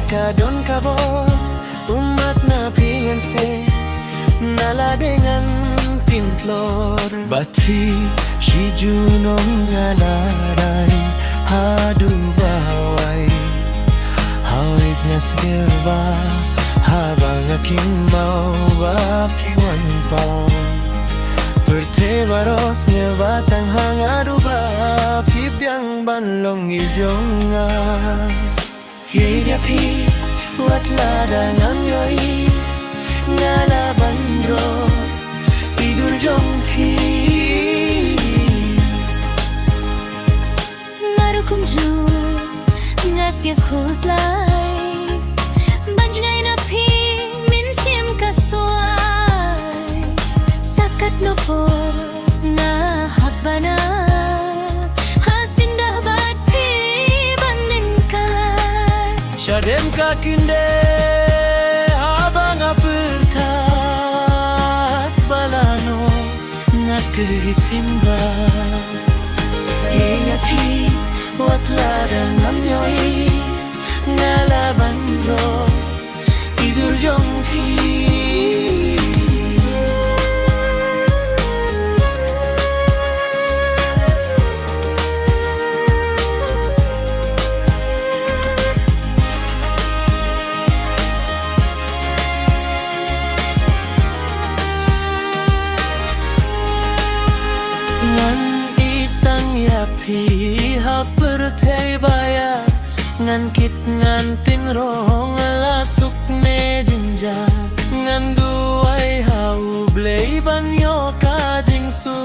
kadon kabon umat na pingan se nala dengan tintlor batri si junong ngalaray hadu baway hawit nga sirba habang aking mawap kiwan pa Pertebaros nga batang hangaruba Pibdyang banlong ijong nga Hiyapi watladang ang yoy Nga labandro Idurjong pi Ngaru kumju Ngaske khuslay Banjngay na pi Minsim kasway Sakat no po nga hakbana Hasindah bat pi banding ka Syadem ka kinde habang apurkat balano nga kipimba Hiyapi watladang amyoy nga labandro idurjong pi Ngan itang yapi hapertay baya Ngan kit ngan tinrong lasuk ne jinja Ngan duay haublay banyo kajing su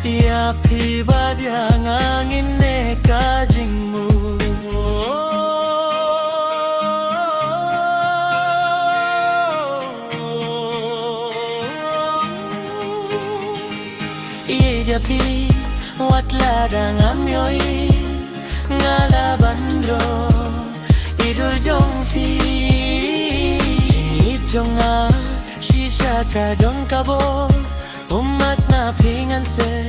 Yapi badya ngangin ne kajing mu Yapi watladang amyoy ngalabandro idurjong pi jong nga shisha kadong kabo umat na pingan se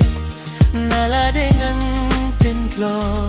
nala dengan pintlo